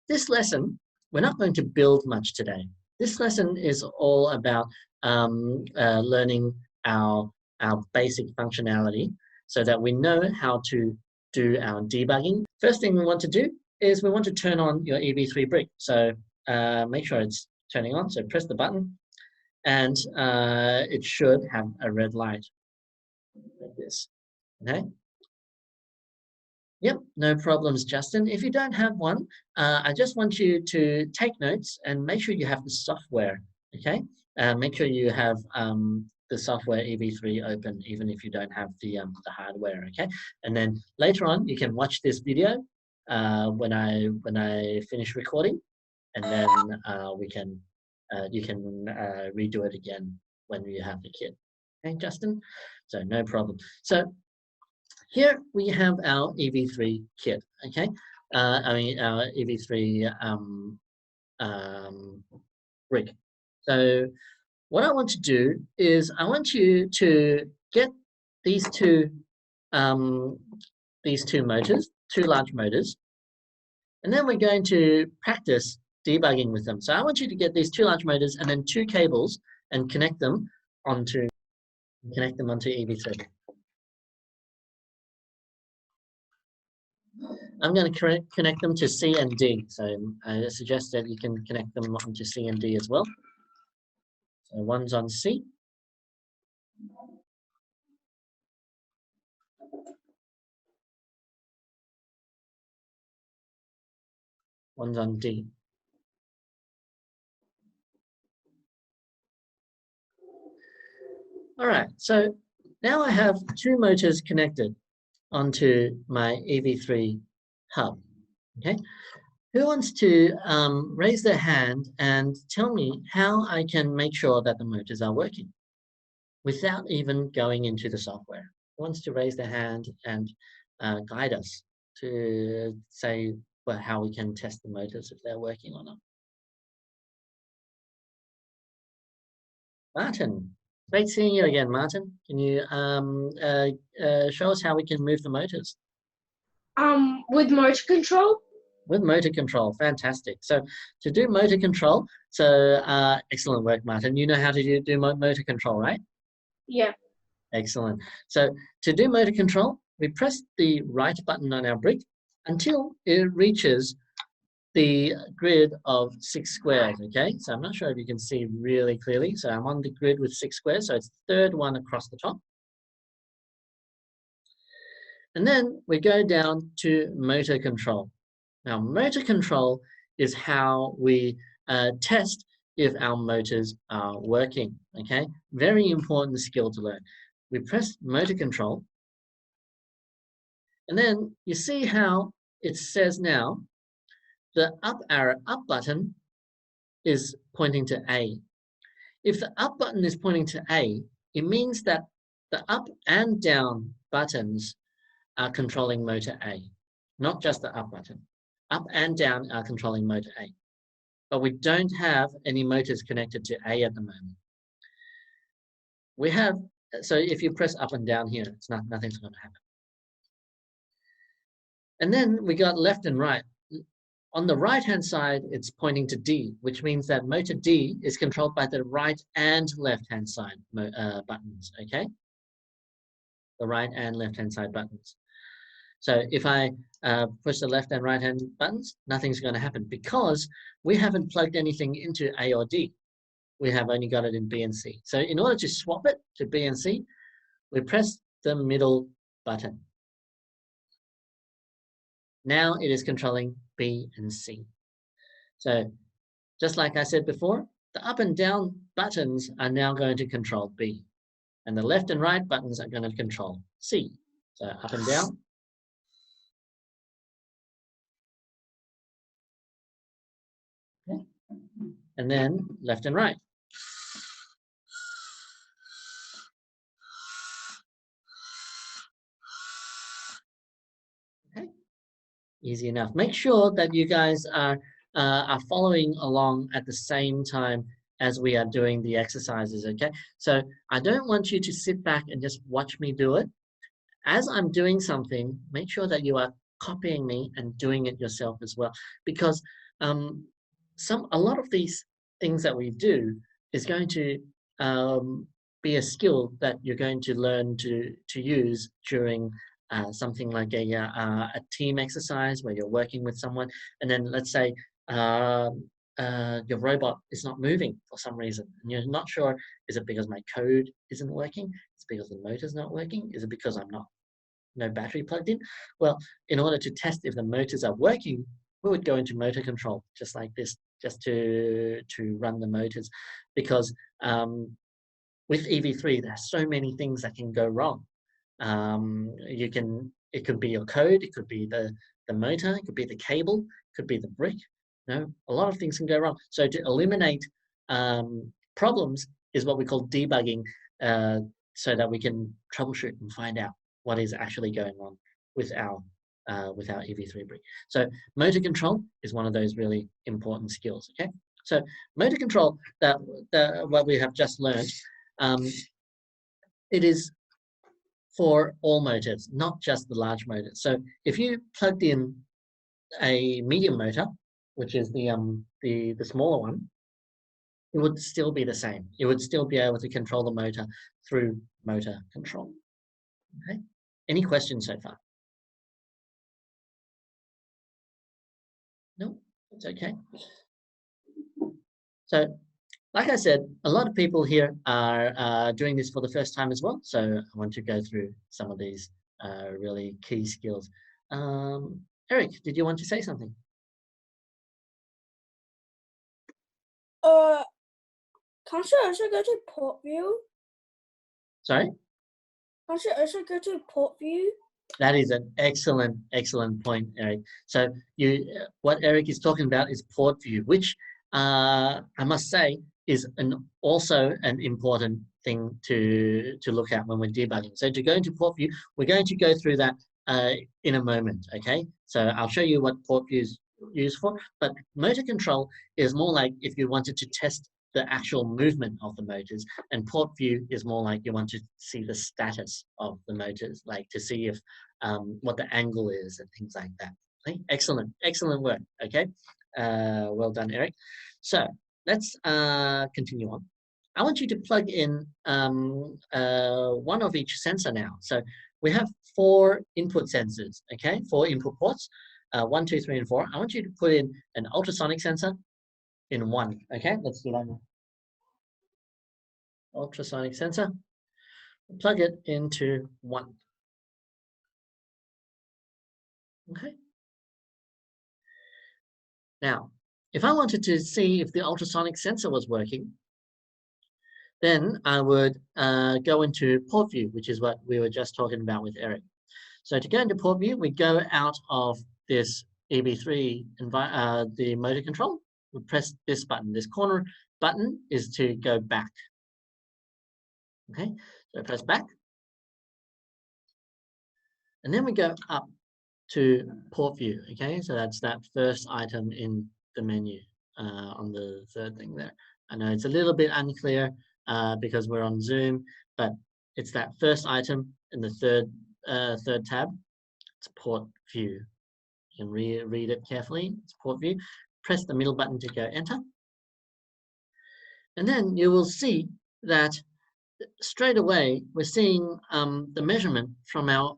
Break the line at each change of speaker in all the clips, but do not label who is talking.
this lesson, we're not going to build much today. This lesson is all about learning our basic functionality so that we know how to do our debugging. First thing we want to do is we want to turn on your EV3 brick. So make sure it's turning on. So press the button and it should have a red light like this. Okay. Yep, no problems, Justin. If you don't have one, I just want you to take notes and make sure you have the software, okay? Make sure you have the software EV3 open, even if you don't have the hardware, okay? And then later on, you can watch this video when I finish recording, and then you can redo it again when you have the kit. Okay, Justin? So no problem. So here we have our EV3 kit, okay? Our EV3 brick. So what I want to do is I want you to get these two motors, two large motors, and then we're going to practice debugging with them. So I want you to get these two large motors and then two cables and connect them onto EV3. I'm going to connect them to C and D. So I suggest that you can connect them onto C and D as well. So one's on C. One's on D. All right, so now I have two motors connected onto my EV3 hub, okay? Who wants to raise their hand and tell me how I can make sure that the motors are working without even going into the software? Who wants to raise their hand and guide us to say how we can test the motors if they're working or not? Martin, great seeing you again, Martin. Can you show us how we can move the motors?
With motor control?
With motor control, fantastic. So to do motor control, excellent work, Martin. You know how to do motor control, right?
Yeah.
Excellent. So to do motor control, we press the right button on our brick until it reaches the grid of 6 squares, okay? So I'm not sure if you can see really clearly. So I'm on the grid with 6 squares, so it's the third one across the top. And then we go down to motor control. Now, motor control is how we test if our motors are working, okay? Very important skill to learn. We press motor control, and then you see how it says now, the up button is pointing to A. If the up button is pointing to A, it means that the up and down buttons are controlling motor A, not just the up button. Up and down are controlling motor A. But we don't have any motors connected to A at the moment. We have, so if you press up and down here, nothing's going to happen. And then we got left and right. On the right-hand side, it's pointing to D, which means that motor D is controlled by the right and left-hand side buttons, okay? The right and left-hand side buttons. So if I push the left and right hand buttons, nothing's going to happen because we haven't plugged anything into A or D. We have only got it in B and C. So in order to swap it to B and C, we press the middle button. Now it is controlling B and C. So just like I said before, the up and down buttons are now going to control B, and the left and right buttons are going to control C. So up and down. Okay. And then left and right. Okay, easy enough. Make sure that you guys are following along at the same time as we are doing the exercises, okay? So I don't want you to sit back and just watch me do it. As I'm doing something, make sure that you are copying me and doing it yourself as well, because a lot of these things that we do is going to be a skill that you're going to learn to use during something like a team exercise where you're working with someone, and then let's say your robot is not moving for some reason, and you're not sure, is it because my code isn't working? Is it because the motor's not working? Is it because I'm not no battery plugged in? Well, in order to test if the motors are working, we would go into motor control just like this, just to run the motors, because with EV3 there's so many things that can go wrong. It could be your code, it could be the motor, it could be the cable, it could be the brick. A lot of things can go wrong. So to eliminate problems is what we call debugging, so that we can troubleshoot and find out what is actually going on with our EV3 brick. So motor control is one of those really important skills. Okay, so motor control, that what we have just learned, it is for all motors, not just the large motors. So if you plugged in a medium motor, which is the smaller one, it would still be the same. It would still be able to control the motor through motor control. Okay. Any questions so far? No, it's okay. So, like I said, a lot of people here are doing this for the first time as well. So I want to go through some of these really key skills. Eric, did you want to say something?
考试是go to port view.
Sorry?
考试是go to port view.
That is an excellent point, Eric. So what Eric is talking about is port view, which I must say is also an important thing to look at when we're debugging. So to go into port view, we're going to go through that in a moment, okay? So I'll show you what port view is used for, but motor control is more like if you wanted to test the actual movement of the motors, and port view is more like you want to see the status of the motors, like to see if what the angle is and things like that. Okay? Excellent work. Okay, well done, Eric. So let's continue on. I want you to plug in one of each sensor now. So we have 4 input sensors, okay, 4 input ports, 1, 2, 3, and 4. I want you to put in an ultrasonic sensor in 1, okay? Let's do that now. Ultrasonic sensor, plug it into 1. Okay. Now, if I wanted to see if the ultrasonic sensor was working, then I would go into port view, which is what we were just talking about with Eric. So to go into port view, we go out of this EV3 the motor control. We press this button. This corner button is to go back. Okay, so press back. And then we go up to port view. Okay, so that's that first item in the menu on the third thing there. I know it's a little bit unclear because we're on Zoom, but it's that first item in the third tab. It's port view. You can read it carefully. It's port view. Press the middle button to go enter. And then you will see that straight away we're seeing the measurement from our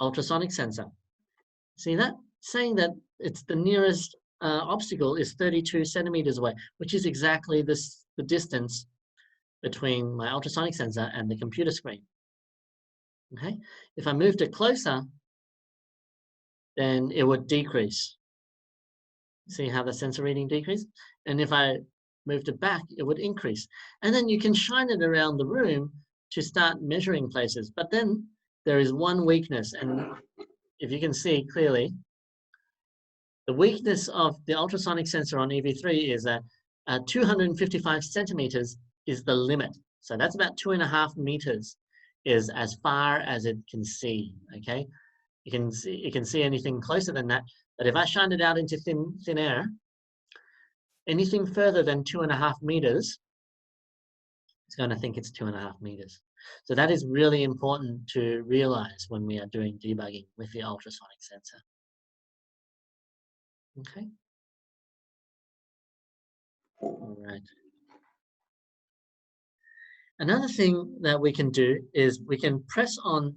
ultrasonic sensor. See that? Saying that it's the nearest obstacle is 32 centimeters away, which is exactly the distance between my ultrasonic sensor and the computer screen. Okay, if I moved it closer, then it would decrease. See how the sensor reading decreased? And if I moved it back, it would increase. And then you can shine it around the room to start measuring places. But then there is one weakness, and if you can see clearly, the weakness of the ultrasonic sensor on EV3 is that 255 centimeters is the limit. So that's about 2.5 meters is as far as it can see, okay? You can see anything closer than that, but if I shine it out into thin air, anything further than 2.5 meters, it's going to think it's 2.5 meters. So that is really important to realize when we are doing debugging with the ultrasonic sensor. Okay. All right. Another thing that we can do is we can press on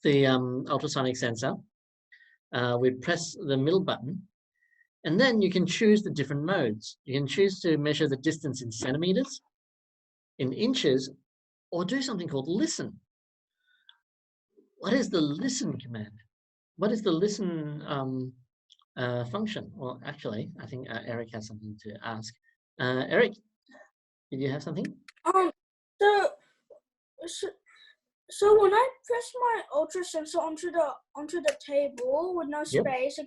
the ultrasonic sensor. We press the middle button, and then you can choose the different modes. You can choose to measure the distance in centimeters, in inches, or do something called listen. What is the listen command? What is the listen function? Well, actually, I think Eric has something to ask. Eric, did you have something?
So, so when I press my ultra sensor onto the table with no
Yep.
space,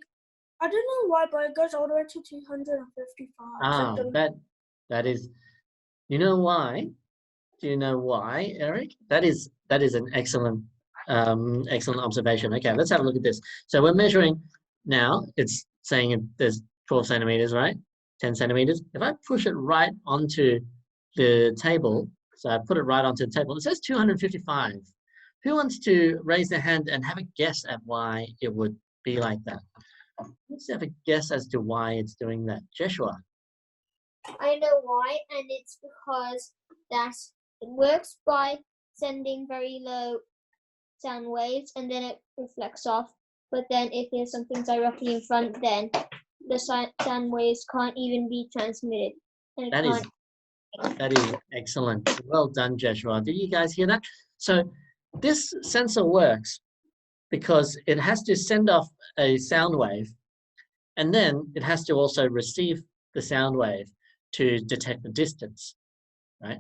I don't know why, but it goes all the way to 255.
Ah, that is. You know why? Do you know why, Eric? That is an excellent excellent observation. Okay, let's have a look at this. So we're measuring now. It's saying there's 12 centimeters, right? 10 centimeters. If I push it right onto the table, so I put it right onto the table, it says 255. Who wants to raise their hand and have a guess at why it would be like that? Let's have a guess as to why it's doing that. Joshua.
I know why, and it's because it works by sending very low sound waves, and then it reflects off. But then if there's something directly in front, then the sound waves can't even be transmitted. And
That is excellent. Well done, Joshua. Did you guys hear that? So this sensor works because it has to send off a sound wave, and then it has to also receive the sound wave to detect the distance, right?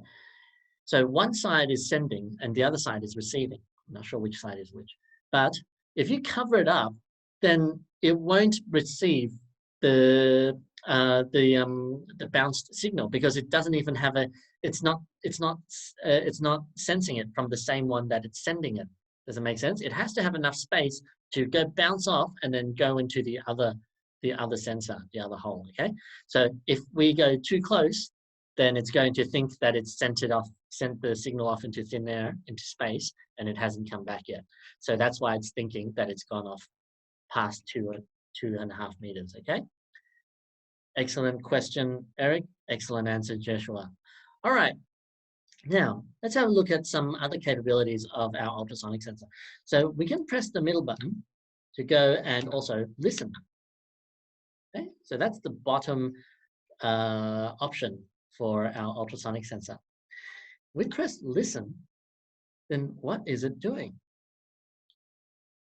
So one side is sending and the other side is receiving. I'm not sure which side is which. But if you cover it up, then it won't receive the bounced signal because it doesn't even have it's not sensing it from the same one that it's sending it. Does it make sense? It has to have enough space to go bounce off and then go into the other sensor, the other hole. Okay, so if we go too close, then it's going to think that it's sent the signal off into thin air, into space, and it hasn't come back yet. So that's why it's thinking that it's gone off past 2.5 meters. Okay. Excellent question, Eric. Excellent answer, Joshua. All right. Now, let's have a look at some other capabilities of our ultrasonic sensor. So we can press the middle button to go and also listen. Okay, so that's the bottom option for our ultrasonic sensor. We press listen, then what is it doing?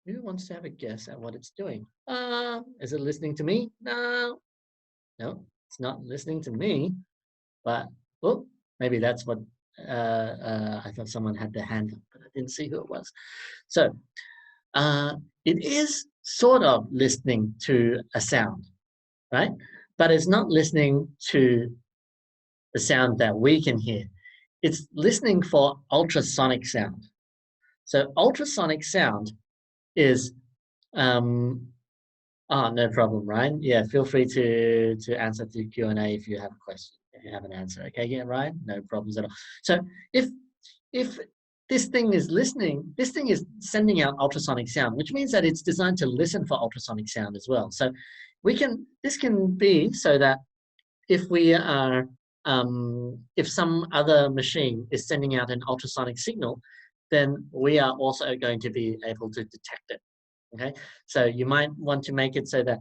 Who wants to have a guess at what it's doing? Is it listening to me? No, it's not listening to me, but oh, maybe that's what I thought someone had their hand up, but I didn't see who it was. So it is sort of listening to a sound, right? But it's not listening to the sound that we can hear. It's listening for ultrasonic sound. So ultrasonic sound is, no problem, Ryan. Yeah, feel free to answer the Q&A if you have a question, if you have an answer. Okay, yeah, Ryan, no problems at all. So if this thing is listening, this thing is sending out ultrasonic sound, which means that it's designed to listen for ultrasonic sound as well. So this can be so that if we are, if some other machine is sending out an ultrasonic signal, then we are also going to be able to detect it. Okay, so you might want to make it so that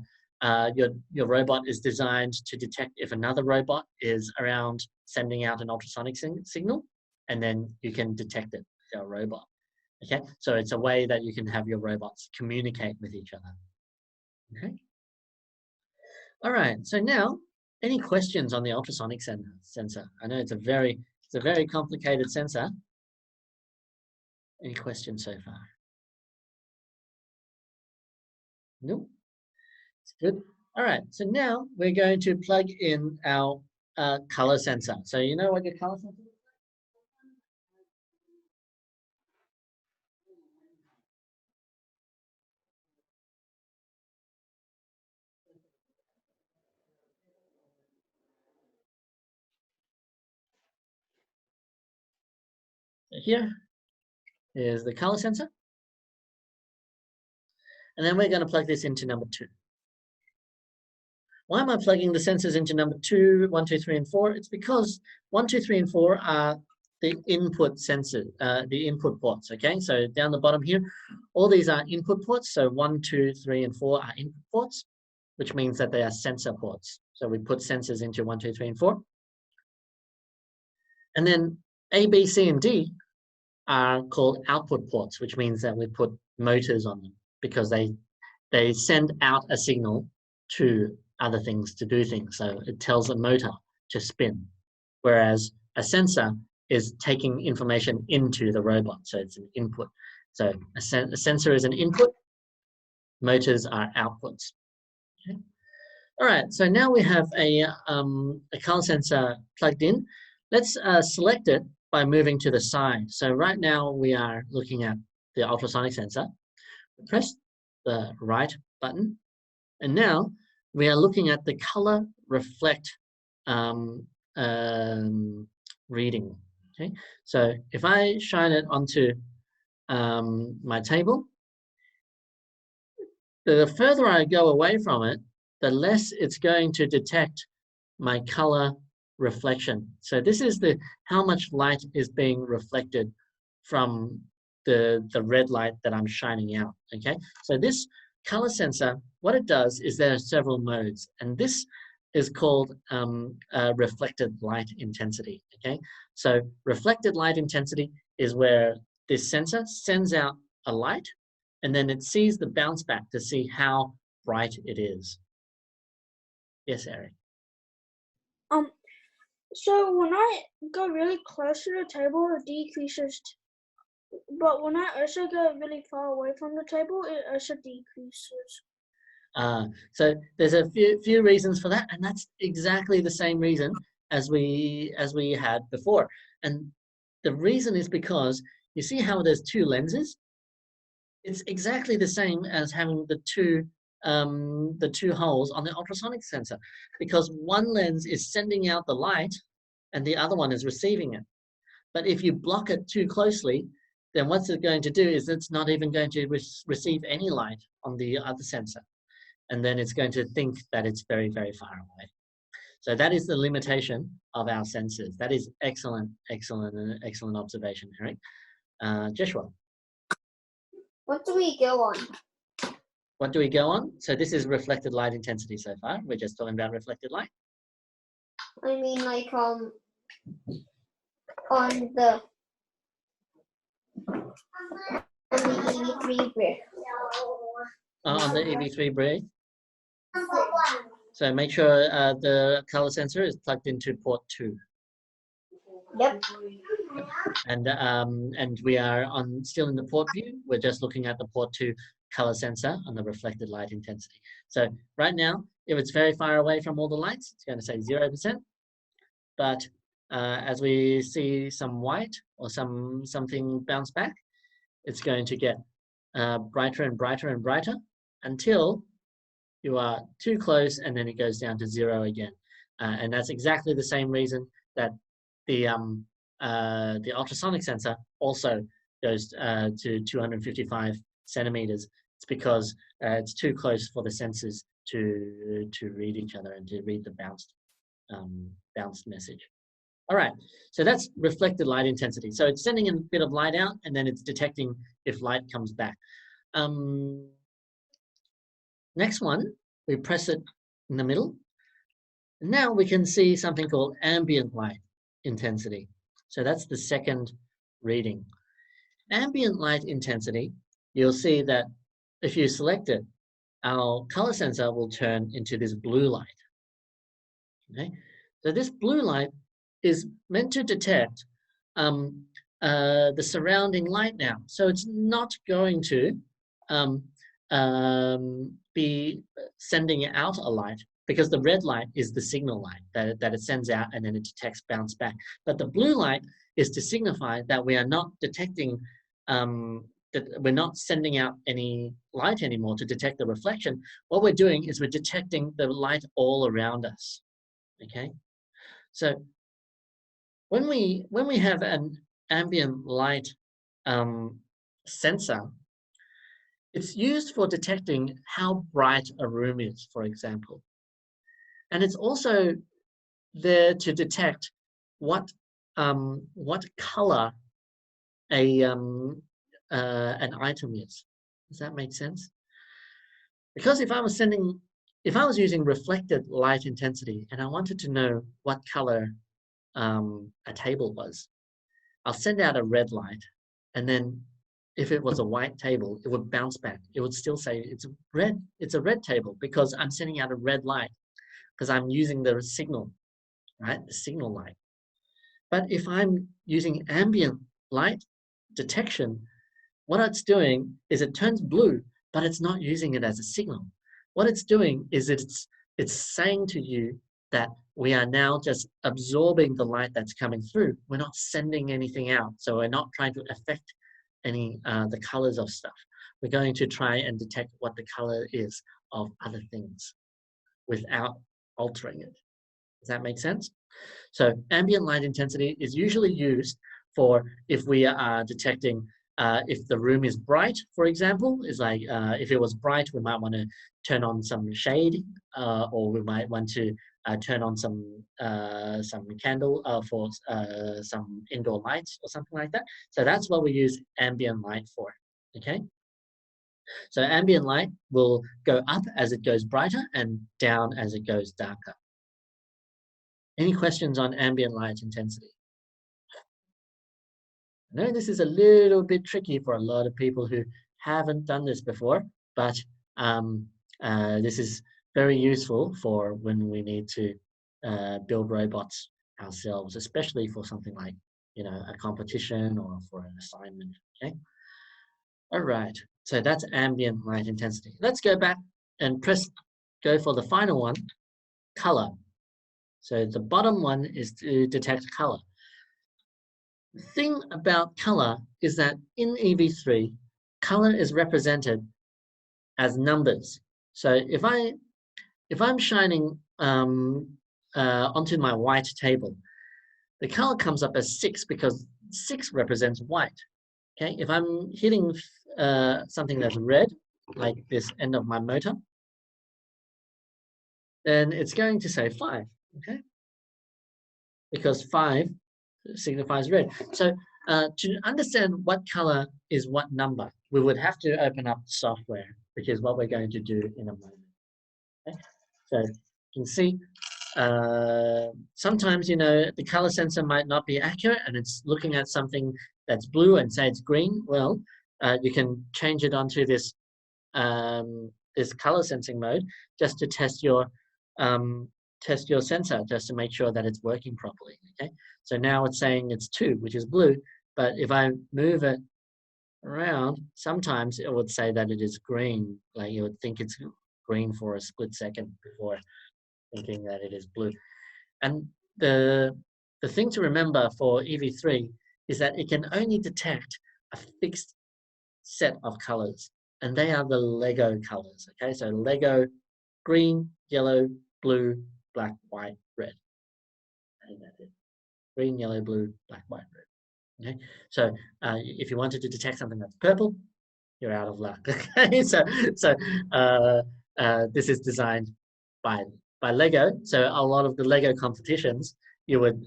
your robot is designed to detect if another robot is around sending out an ultrasonic signal, and then you can detect it with your robot. Okay, so it's a way that you can have your robots communicate with each other. Okay. All right, so now, any questions on the ultrasonic sensor? I know it's a very complicated sensor. Any questions so far? Nope. It's good. All right, so now we're going to plug in our color sensor. So you know what your color sensor is? So here is the color sensor. And then we're going to plug this into number 2. Why am I plugging the sensors into number 2, 1, 2, 3, and 4? It's because 1, 2, 3, and 4 are the input sensors, the input ports, okay? So down the bottom here, all these are input ports. So 1, 2, 3, and 4 are input ports, which means that they are sensor ports. So we put sensors into 1, 2, 3, and 4. And then A, B, C, and D are called output ports, which means that we put motors on them because they send out a signal to other things to do things. So it tells a motor to spin, whereas a sensor is taking information into the robot. So it's an input. So a sensor is an input, motors are outputs. Okay. All right, so now we have a color sensor plugged in. Let's select it by moving to the side. So right now we are looking at the ultrasonic sensor. Press the right button, and now we are looking at the color reflect reading. Okay, so if I shine it onto my table, the further I go away from it, the less it's going to detect my color reflection. So this is how much light is being reflected from the red light that I'm shining out. Okay, so this color sensor, what it does is there are several modes, and this is called reflected light intensity. Okay, so reflected light intensity is where this sensor sends out a light, and then it sees the bounce back to see how bright it is. Yes, Eric.
So when I go really close to the table, it decreases. But when I also go really far away from the table, it also decreases.
So there's a few reasons for that, and that's exactly the same reason as we had before. And the reason is because you see how there's two lenses. It's exactly the same as having the two holes on the ultrasonic sensor, because one lens is sending out the light and the other one is receiving it. But if you block it too closely, then what's it going to do is it's not even going to receive any light on the other sensor. And then it's going to think that it's very, very far away. So that is the limitation of our sensors. That is excellent observation, Eric. Joshua.
What do we go on?
What do we go on? So this is reflected light intensity so far. We're just talking about reflected light.
I mean, like, on the EV3 brick.
On the EV3 brick. So make sure the color sensor is plugged into port 2.
Yep.
And we are still in the port view. We're just looking at the port 2 color sensor on the reflected light intensity. So right now, if it's very far away from all the lights, it's going to say 0%. But as we see some white or something bounce back, it's going to get brighter and brighter and brighter until you are too close, and then it goes down to 0 again. And that's exactly the same reason that the ultrasonic sensor also goes to 255 centimeters. It's because it's too close for the sensors to read each other and to read the bounced message. All right, so that's reflected light intensity. So it's sending a bit of light out, and then it's detecting if light comes back. Next one, we press it in the middle. And now we can see something called ambient light intensity. So that's the second reading. Ambient light intensity, you'll see that if you select it, our color sensor will turn into this blue light. Okay, so this blue light is meant to detect the surrounding light now. So it's not going to be sending out a light, because the red light is the signal light that it sends out and then it detects bounce back. But the blue light is to signify that we are not detecting, that we're not sending out any light anymore to detect the reflection. What we're doing is we're detecting the light all around us. Okay, so when we have an ambient light sensor, it's used for detecting how bright a room is, for example. And it's also there to detect what color an item is. Does that make sense? Because if I was using reflected light intensity and I wanted to know what color a table was, I'll send out a red light, and then if it was a white table, it would bounce back. It would still say it's red. It's a red table because I'm sending out a red light because I'm using the signal, right? The signal light. But if I'm using ambient light detection, what it's doing is it turns blue, but it's not using it as a signal. What it's doing is it's saying to you that we are now just absorbing the light that's coming through. We're not sending anything out. So we're not trying to affect any the colors of stuff. We're going to try and detect what the color is of other things without altering it. Does that make sense? So ambient light intensity is usually used for if we are detecting if the room is bright, for example, is like if it was bright, we might want to turn on some shade, or we might want to turn on some candle for some indoor lights or something like that. So that's what we use ambient light for. Okay. So ambient light will go up as it goes brighter and down as it goes darker. Any questions on ambient light intensity? I know this is a little bit tricky for a lot of people who haven't done this before, but this is very useful for when we need to build robots ourselves, especially for something like, you know, a competition or for an assignment. Okay. All right. So that's ambient light intensity. Let's go back and go for the final one, color. So the bottom one is to detect color. The thing about color is that in EV3, color is represented as numbers. So if I'm shining onto my white table, the color comes up as 6 because 6 represents white. Okay, if I'm hitting something that's red, like this end of my motor, then it's going to say 5. Okay, because 5 signifies red. So to understand what color is what number, we would have to open up the software, which is what we're going to do in a moment. Okay? So you can see sometimes, you know, the color sensor might not be accurate and it's looking at something that's blue and say it's green. Well, you can change it onto this this color sensing mode just to test your sensor, just to make sure that it's working properly. Okay, so now it's saying it's 2, which is blue, but if I move it around, sometimes it would say that it is green. Like you would think it's green for a split second before thinking that it is blue. And the thing to remember for EV3 is that it can only detect a fixed set of colors, and they are the Lego colors. Okay, so Lego green, yellow, blue, black, white, red. And that's it. Green, yellow, blue, black, white, red. Okay, so if you wanted to detect something that's purple, you're out of luck. Okay, so this is designed by Lego. So a lot of the Lego competitions, you would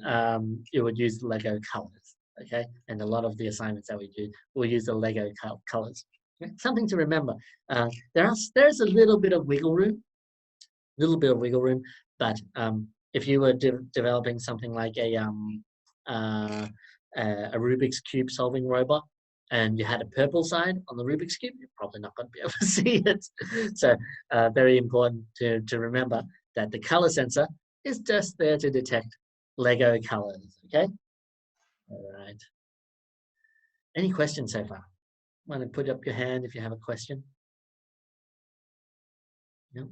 use Lego colors. Okay, and a lot of the assignments that we do, we'll use the Lego colors. Okay? Something to remember. There's a little bit of wiggle room, but if you were developing something like a Rubik's Cube solving robot, and you had a purple side on the Rubik's Cube, you're probably not going to be able to see it. So very important to remember that the color sensor is just there to detect Lego colors, okay? All right. Any questions so far? Want to put up your hand if you have a question? No?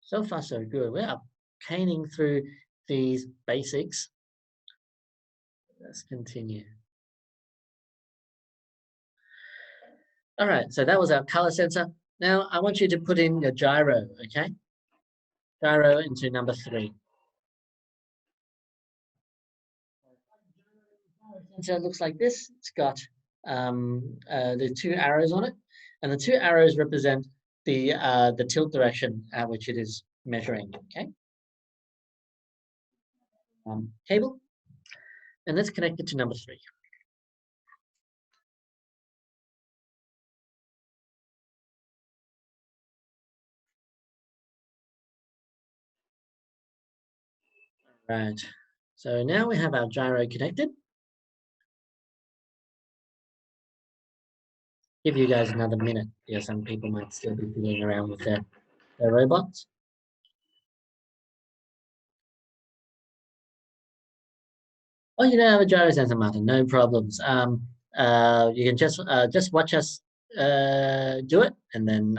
So far, so good. We are caning through these basics. Let's continue. All right, so that was our color sensor. Now I want you to put in your gyro, okay? Gyro into number 3. So it looks like this. It's got the 2 arrows on it, and the 2 arrows represent the tilt direction at which it is measuring. Okay, cable, and let's connect it to number 3. Right, so now we have our gyro connected. Give you guys another minute. Yeah, some people might still be fiddling around with their robots. Oh, you don't have a gyro sensor, Martin. No problems. You can just watch us do it, and then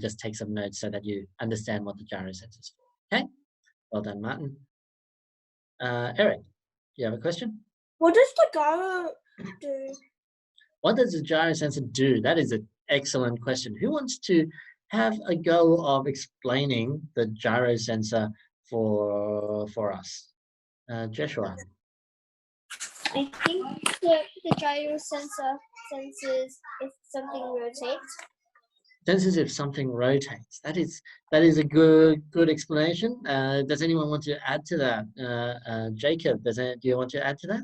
just take some notes so that you understand what the gyro sensor is for. Okay. Well done, Martin. Eric, you have a question?
What does the gyro do?
What does the gyro sensor do? That is an excellent question. Who wants to have a go of explaining the gyro sensor for us? Joshua.
I think the gyro sensor senses if something rotates.
Senses if something rotates. That is a good explanation. Does anyone want to add to that? Jacob, do you want to add to that?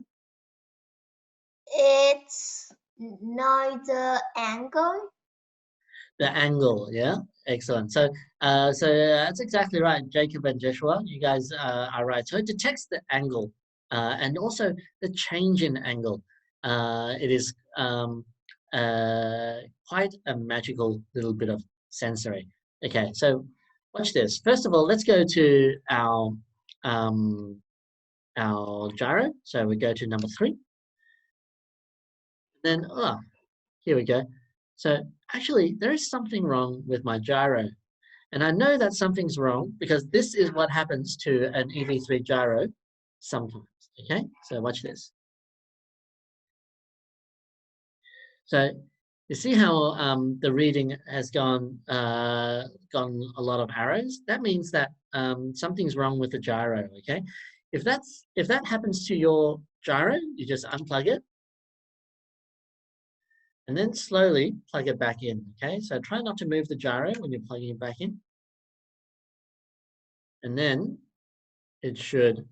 It's neither angle.
The angle, yeah, excellent. So that's exactly right, Jacob and Joshua. You guys are right. So it detects the angle and also the change in angle. It is quite a magical little bit of sensory. Okay, so watch this. First of all, let's go to our gyro. So we go to number 3. Then, here we go. So actually, there is something wrong with my gyro. And I know that something's wrong because this is what happens to an EV3 gyro sometimes. Okay, so watch this. So you see how the reading has gone a lot of arrows? That means that something's wrong with the gyro, okay? If that happens to your gyro, you just unplug it and then slowly plug it back in, okay? So try not to move the gyro when you're plugging it back in. And then it should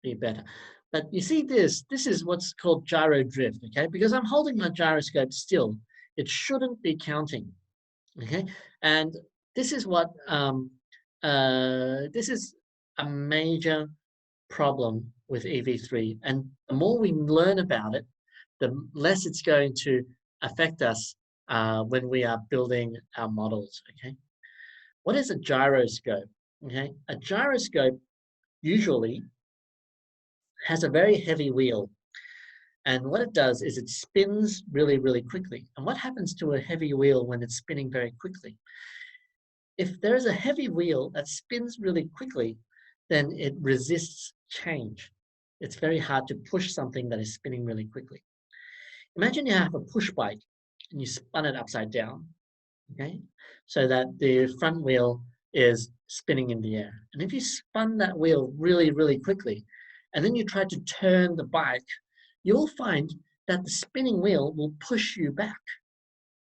be better. But you see this is what's called gyro drift, okay? Because I'm holding my gyroscope still, it shouldn't be counting, okay? And this is what, this is a major problem with EV3. And the more we learn about it, the less it's going to affect us when we are building our models, okay? What is a gyroscope, okay? A gyroscope usually has a very heavy wheel. And what it does is it spins really, really quickly. And what happens to a heavy wheel when it's spinning very quickly? If there is a heavy wheel that spins really quickly, then it resists change. It's very hard to push something that is spinning really quickly. Imagine you have a push bike and you spun it upside down, okay? So that the front wheel is spinning in the air. And if you spun that wheel really, really quickly, and then you try to turn the bike, you'll find that the spinning wheel will push you back,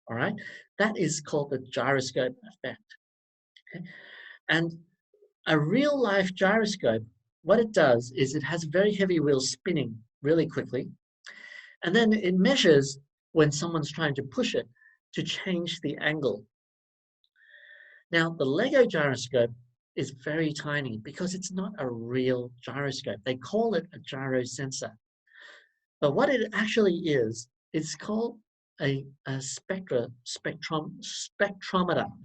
all right? That is called the gyroscope effect, okay? And a real life gyroscope, what it does is it has a very heavy wheel spinning really quickly, and then it measures when someone's trying to push it to change the angle. Now, the Lego gyroscope is very tiny because it's not a real gyroscope. They call it a gyro sensor. But what it actually is, it's called a spectrometer,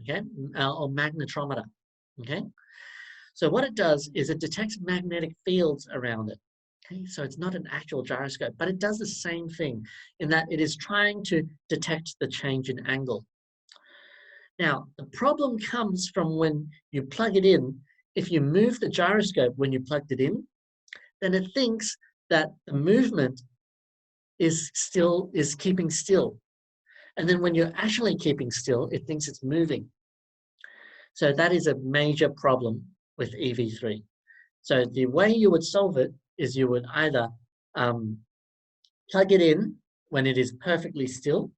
okay, or magnetometer, okay? So what it does is it detects magnetic fields around it. Okay, so it's not an actual gyroscope, but it does the same thing in that it is trying to detect the change in angle. Now, the problem comes from when you plug it in. If you move the gyroscope when you plugged it in, then it thinks that the movement is keeping still. And then when you're actually keeping still, it thinks it's moving. So that is a major problem with EV3. So the way you would solve it is you would either plug it in when it is perfectly still,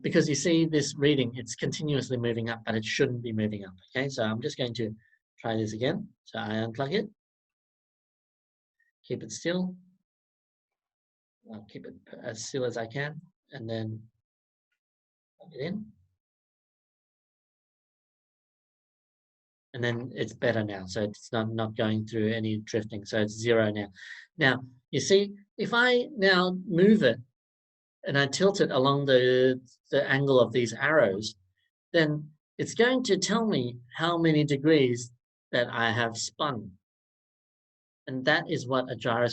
because you see this reading, it's continuously moving up, but it shouldn't be moving up, okay? So I'm just going to try this again. So I unplug it, keep it still. I'll keep it as still as I can, and then plug it in. And then it's better now, so it's not going through any drifting, so it's 0 now. Now, you see, if I now move it and I tilt it along the angle of these arrows, then it's going to tell me how many degrees that I have spun. And that is what a gyro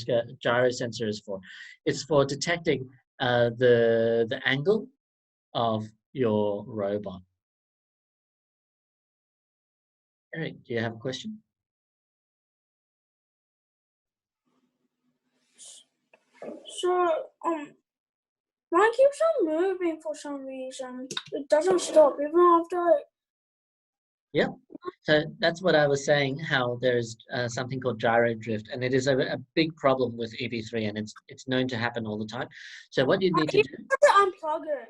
sensor is for. It's for detecting the angle of your robot. Eric, do you have a question?
So, mine keeps on moving for some reason. It doesn't stop even after
Yeah. So that's what I was saying, how there's something called gyro drift, and it is a big problem with EV3, and it's known to happen all the time. So what you need to do...
I unplug it.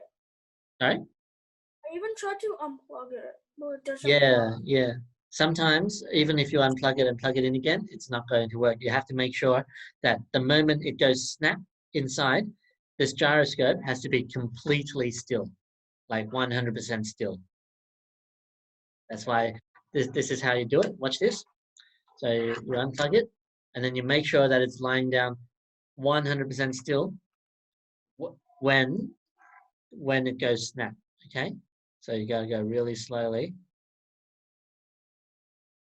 Sorry?
I even tried to unplug it, but it doesn't
Yeah,
work.
yeah. Sometimes, even if you unplug it and plug it in again, it's not going to work. You have to make sure that the moment it goes snap inside, this gyroscope has to be completely still, like 100% still. That's why this is how you do it. Watch this. So you unplug it, and then you make sure that it's lying down 100% still when it goes snap, okay? So you gotta go really slowly.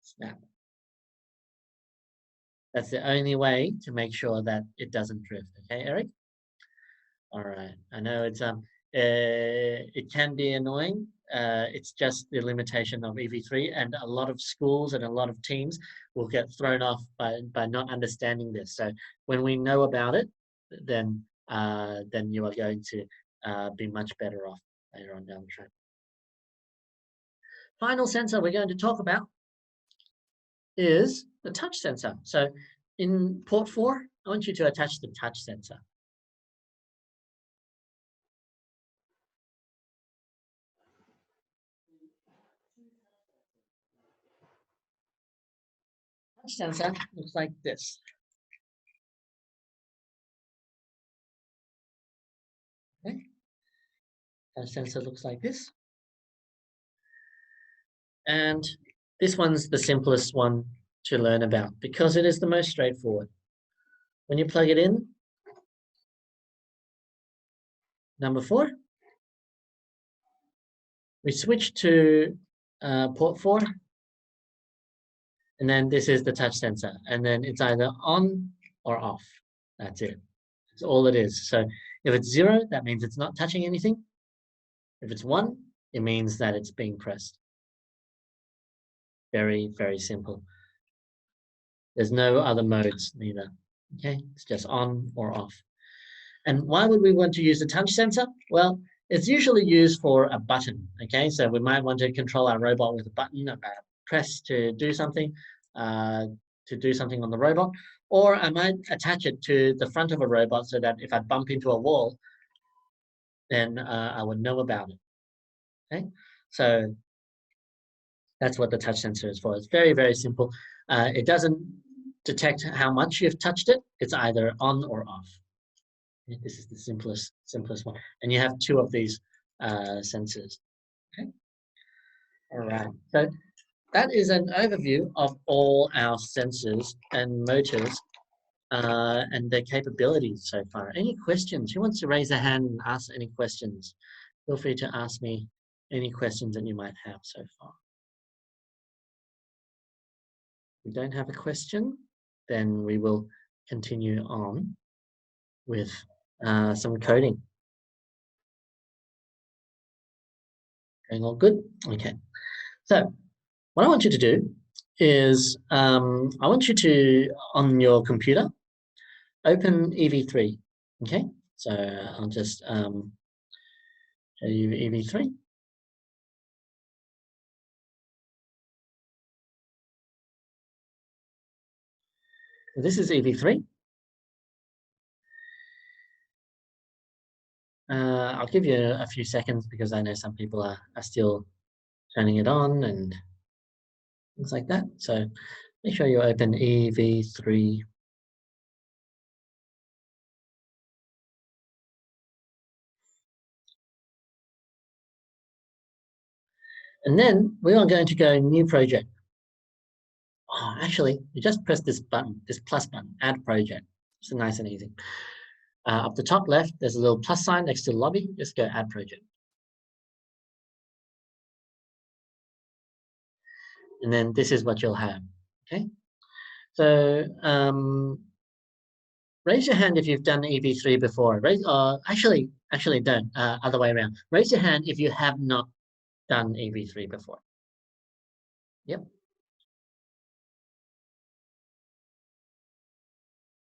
Snap. That's the only way to make sure that it doesn't drift, okay, Eric? All right, I know it can be annoying. It's just the limitation of EV3, and a lot of schools and a lot of teams will get thrown off by not understanding this. So when we know about it, then you are going to be much better off later on down the track. Final sensor we're going to talk about is the touch sensor. So in port 4, I want you to attach the touch sensor. Touch sensor looks like this. Okay. Touch sensor looks like this. And this one's the simplest one to learn about because it is the most straightforward. When you plug it in, number 4, we switch to port 4, and then this is the touch sensor, and then it's either on or off. That's it. That's all it is. So if it's 0, that means it's not touching anything. If it's 1, it means that it's being pressed. Very, very simple. There's no other modes neither. Okay, it's just on or off. And why would we want to use the touch sensor? Well, it's usually used for a button. Okay, so we might want to control our robot with a button, a press to do something on the robot, or I might attach it to the front of a robot so that if I bump into a wall, then I would know about it. Okay, so that's what the touch sensor is for. It's very, very simple. It doesn't detect how much you've touched it. It's either on or off. This is the simplest one. And you have 2 of these sensors. Okay. All right. So that is an overview of all our sensors and motors and their capabilities so far. Any questions? Who wants to raise a hand and ask any questions? Feel free to ask me any questions that you might have so far. If we don't have a question, then we will continue on with some coding. Going all good? Okay. So what I want you to do is I want you to, on your computer, open EV3. Okay. So I'll just show you EV3. So this is EV3. I'll give you a few seconds because I know some people are still turning it on and things like that. So make sure you open EV3. And then we are going to go new project. Oh, actually, you just press this button, this plus button, add project. It's nice and easy. Up the top left, there's a little plus sign next to lobby. Just go add project. And then this is what you'll have, okay? So raise your hand if you've done EV3 before. Actually don't, other way around. Raise your hand if you have not done EV3 before. Yep.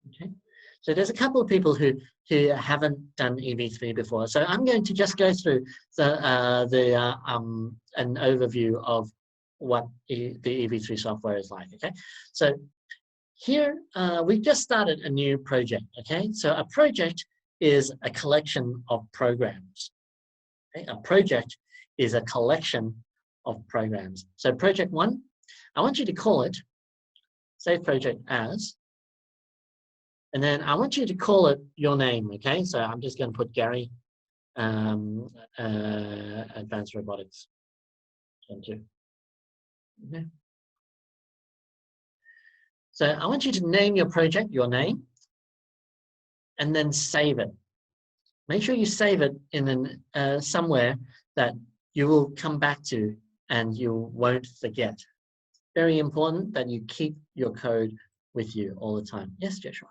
Okay. So there's a couple of people who haven't done EV3 before. So I'm going to just go through an overview of what the EV3 software is like. Okay. So here we just started a new project. Okay. So a project is a collection of programs. Okay? A project is a collection of programs. So project 1, I want you to call it save project as. And then I want you to call it your name, okay? So I'm just going to put Gary, Advanced Robotics. Okay. So I want you to name your project, your name, and then save it. Make sure you save it in somewhere that you will come back to and you won't forget. Very important that you keep your code with you all the time. Yes, Joshua.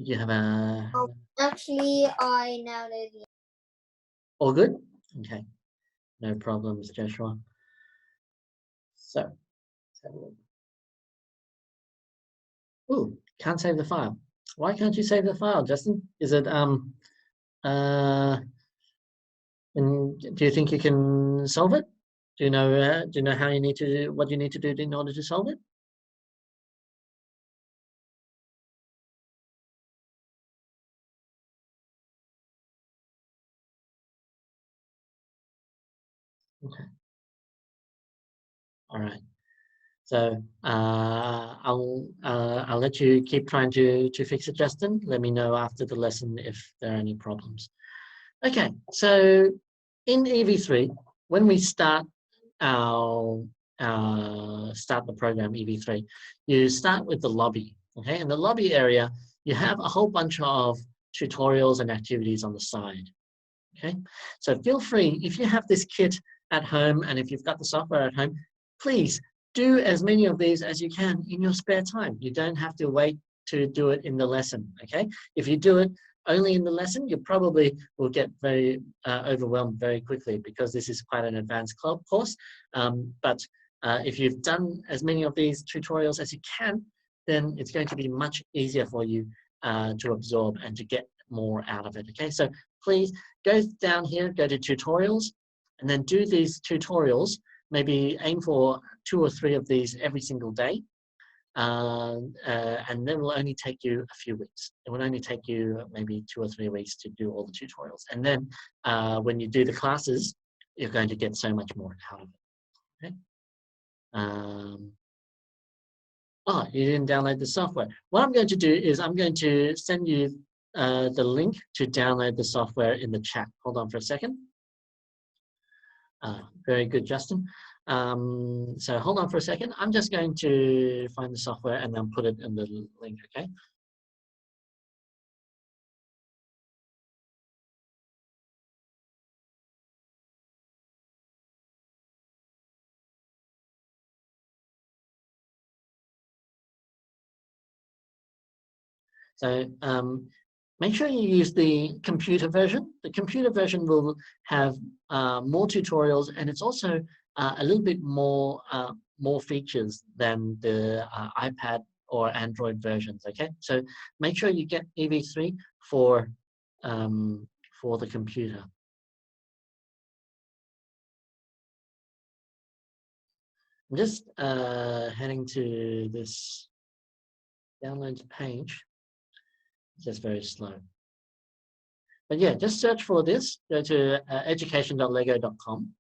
You have a...
Actually, I now know the...
All good? Okay. No problems, Joshua. So, let's have a look. Ooh, can't save the file. Why can't you save the file, Justin? Is it, and do you think you can solve it? Do you know how you need to, what you need to do in order to solve it? Okay. All right. So I'll let you keep trying to fix it, Justin. Let me know after the lesson if there are any problems. Okay. So in EV3, when we start the program EV3, you start with the lobby. Okay. In the lobby area, you have a whole bunch of tutorials and activities on the side. Okay. So feel free, if you have this kit at home and if you've got the software at home, please do as many of these as you can in your spare time. You don't have to wait to do it in the lesson, okay? If you do it only in the lesson, you probably will get very overwhelmed very quickly because this is quite an advanced course. But if you've done as many of these tutorials as you can, then it's going to be much easier for you to absorb and to get more out of it, okay? So please go down here, go to tutorials, and then do these tutorials. Maybe aim for 2 or 3 of these every single day. And then it will only take you a few weeks. It will only take you maybe 2 or 3 weeks to do all the tutorials. And then when you do the classes, you're going to get so much more out of it. Okay? Oh, you didn't download the software. What I'm going to do is I'm going to send you the link to download the software in the chat. Hold on for a second. Very good, Justin. So hold on for a second. I'm just going to find the software and then put it in the link, okay? So make sure you use the computer version. The computer version will have more tutorials, and it's also a little bit more features than the iPad or Android versions. Okay, so make sure you get EV3 for the computer. I'm just heading to this downloads page. It's just very slow. But yeah, just search for this. Go to education.lego.com.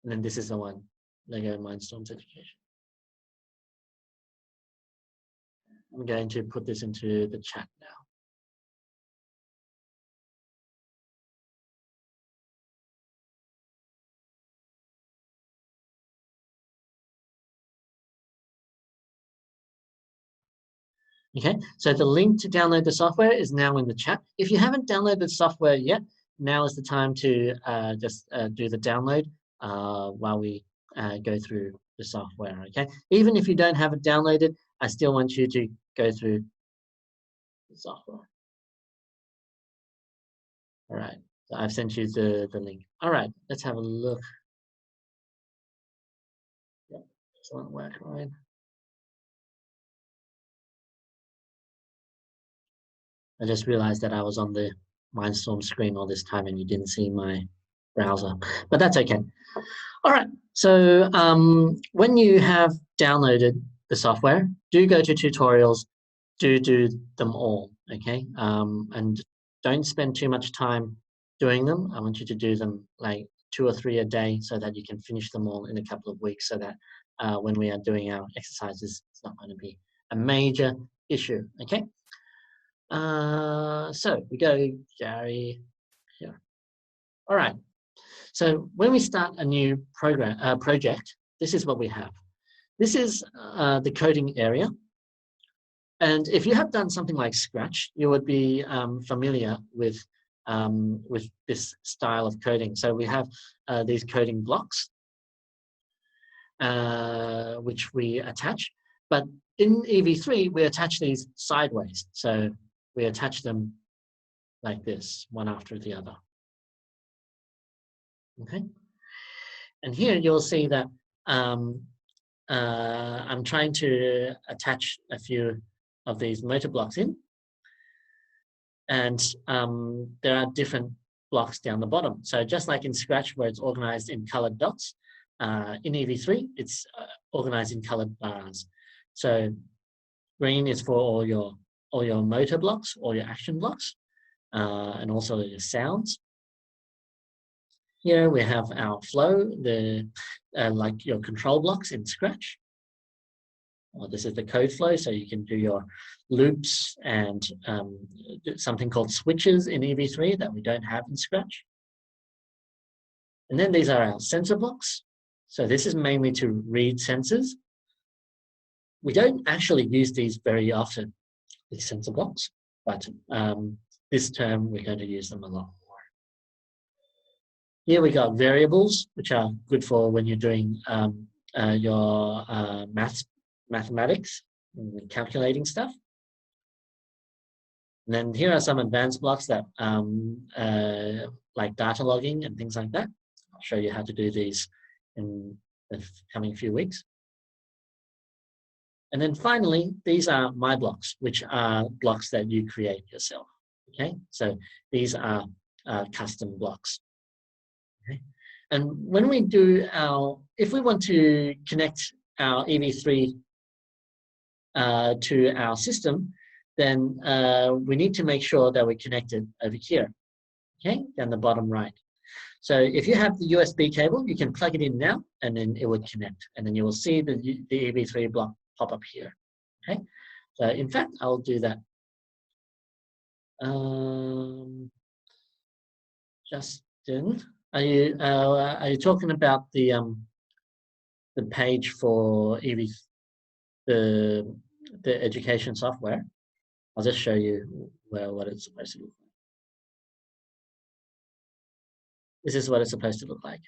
And then this is the one, Lego Mindstorms Education. I'm going to put this into the chat now. Okay, so the link to download the software is now in the chat. If you haven't downloaded the software yet, now is the time to just do the download while we go through the software, okay? Even if you don't have it downloaded, I still want you to go through the software. All right, so I've sent you the link. All right, let's have a look. Yep, excellent work, Ryan. I just realized that I was on the Mindstorm screen all this time and you didn't see my browser, but that's okay. All right, so when you have downloaded the software, do go to tutorials, do them all, okay? And don't spend too much time doing them. I want you to do them like 2 or 3 a day so that you can finish them all in a couple of weeks so that when we are doing our exercises, it's not going to be a major issue, okay? So we go Gary here. All right. So when we start a new project, this is what we have. This is the coding area. And if you have done something like Scratch, you would be familiar with this style of coding. So we have these coding blocks, which we attach. But in EV3, we attach these sideways. So we attach them like this, one after the other. Okay. And here you'll see that I'm trying to attach a few of these motor blocks in. And there are different blocks down the bottom. So just like in Scratch, where it's organized in colored dots, in EV3, it's organized in colored bars. So green is for all your motor blocks, all your action blocks, and also your sounds. Here we have our flow, like your control blocks in Scratch. Well, this is the code flow, so you can do your loops and something called switches in EV3 that we don't have in Scratch. And then these are our sensor blocks. So this is mainly to read sensors. We don't actually use these very often, these sensor blocks, but this term we're going to use them a lot more. Here we got variables, which are good for when you're doing your mathematics, calculating stuff. And then here are some advanced blocks that like data logging and things like that. I'll show you how to do these in the coming few weeks. And then finally, these are my blocks, which are blocks that you create yourself. Okay, so these are custom blocks. Okay, and when we do if we want to connect our EV3 to our system, then we need to make sure that we're connected over here, okay, down the bottom right. So if you have the USB cable, you can plug it in now, and then it would connect, and then you will see the EV3 block pop up here, okay? So in fact, I'll do that. Justin, are you talking about the page for the education software? I'll just show you what it's supposed to look like. This is what it's supposed to look like.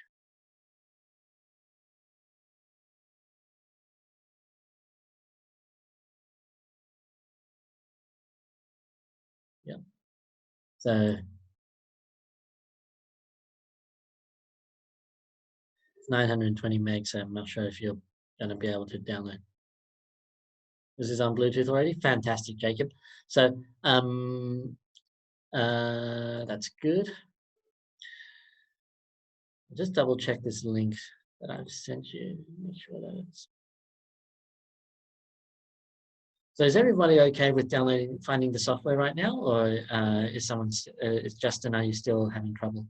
Yeah. So it's 920 megs, so I'm not sure if you're going to be able to download. This is on Bluetooth already. Fantastic, Jacob. So that's good. Just double check this link that I've sent you. Make sure that it's. So is everybody okay with finding the software right now, or is Justin, are you still having trouble?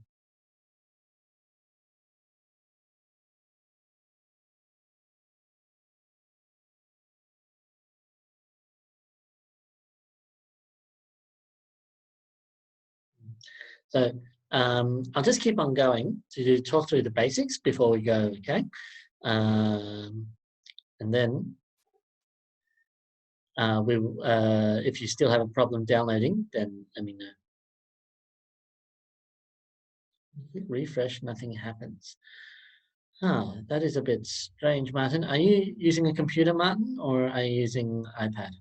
So I'll just keep on going to talk through the basics before we go, okay? And then if you still have a problem downloading, then let me know. Refresh, nothing happens. That is a bit strange, Martin. Are you using a computer, Martin, or are you using iPad?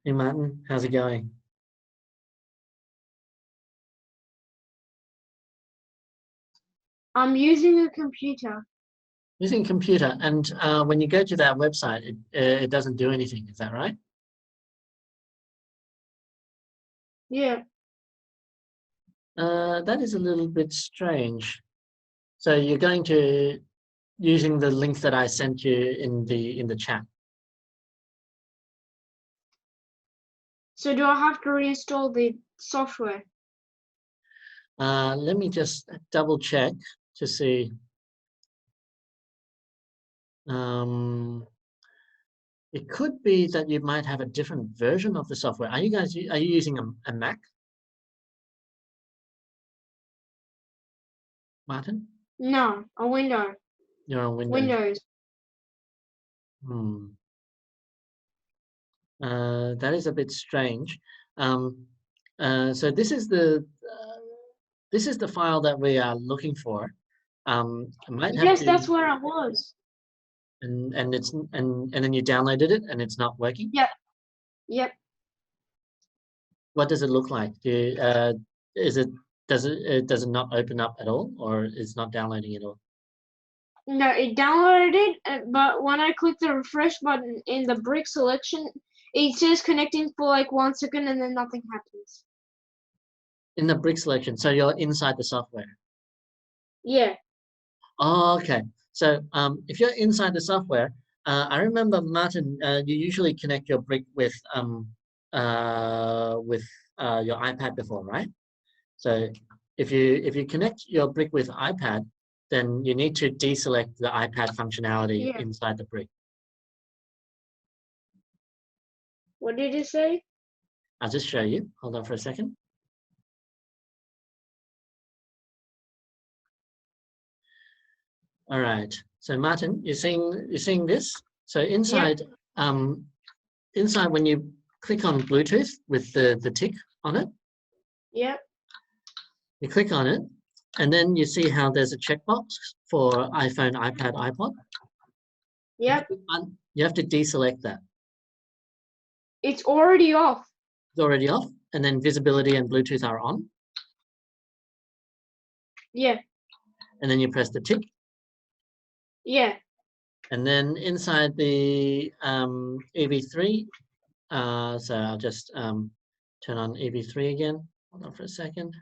Hey, Martin, how's it going?
I'm using a computer.
Using computer, and when you go to that website, it doesn't do anything. Is that right?
Yeah.
That is a little bit strange. So you're going to using the link that I sent you in the chat.
So do I have to reinstall the software?
Let me just double check to see. It could be that you might have a different version of the software. Are you using a Mac, Martin?
No, a window.
You're on Windows.
Windows.
That is a bit strange. So this is the file that we are looking for.
Yes, that's where I was.
And then you downloaded it and it's not working.
Yep. Yep.
What does it look like? Does it not open up at all, or it's not downloading at all?
No, it downloaded it, but when I click the refresh button in the brick selection, it says connecting for like 1 second and then nothing happens.
In the brick selection, so you're inside the software.
Yeah.
Oh, okay. So if you're inside the software, I remember, Martin, you usually connect your brick with your iPad before, right? So if you connect your brick with iPad, then you need to deselect the iPad functionality inside the brick.
What did it say?
I'll just show you. Hold on for a second. All right. So Martin, you're seeing this? So inside inside when you click on Bluetooth with the tick on it.
Yep.
You click on it, and then you see how there's a checkbox for iPhone, iPad, iPod.
Yep.
You have to deselect that.
It's already off.
It's already off, and then visibility and Bluetooth are on.
Yeah.
And then you press the tick.
Yeah.
And then inside the EV3, so I'll just turn on EV3 again. Hold on for a second.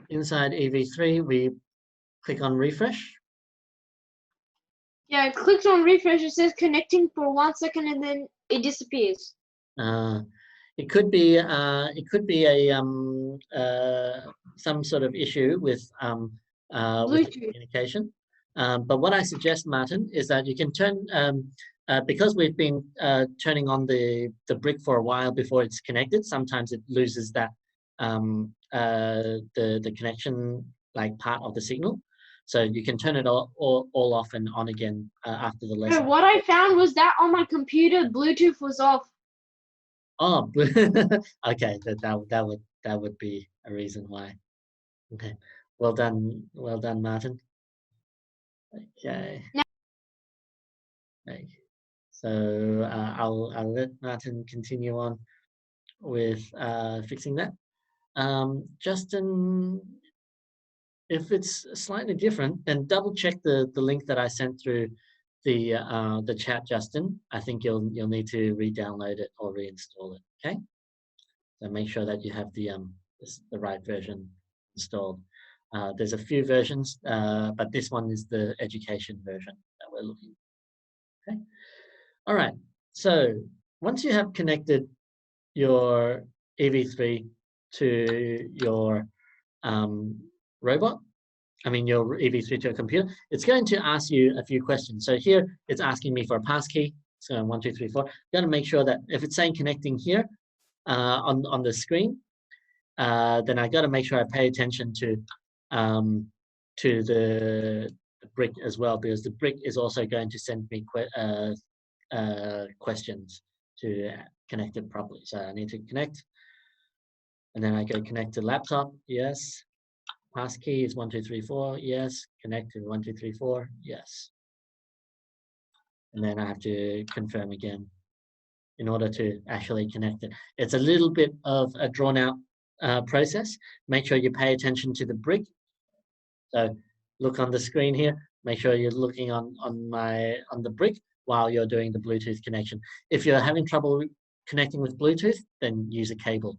Inside EV3, we click on refresh.
Yeah, it clicks on refresh. It says connecting for 1 second and then it disappears.
It could be a some sort of issue with the communication. But what I suggest, Martin, is that you can turn because we've been turning on the brick for a while before it's connected. Sometimes it loses that the connection like part of the signal. So you can turn it all off and on again after the lesson.
No, what I found was that on my computer, Bluetooth was off.
Oh, okay. That would be a reason why. Okay, well done, Martin. Okay.
No.
Okay. So I'll let Martin continue on with fixing that. Justin, if it's slightly different, then double check the link that I sent through the chat, Justin. I think you'll need to re-download it or reinstall it. Okay. So make sure that you have the right version installed. There's a few versions, but this one is the education version that we're looking at. Okay. All right. So once you have connected your EV3 to your robot, your EV3 to a computer, it's going to ask you a few questions. So here it's asking me for a passkey. So 1, 2, 3, 4. Got to make sure that if it's saying connecting here on the screen, then I got to make sure I pay attention to the brick as well, because the brick is also going to send me questions to connect it properly. So I need to connect, and then I go connect to laptop. Yes. Passkey is 1, 2, 3, 4. Yes. Connect to 1, 2, 3, 4. Yes. And then I have to confirm again in order to actually connect it. It's a little bit of a drawn out process. Make sure you pay attention to the brick. So look on the screen here. Make sure you're looking on the brick while you're doing the Bluetooth connection. If you're having trouble connecting with Bluetooth, then use a cable.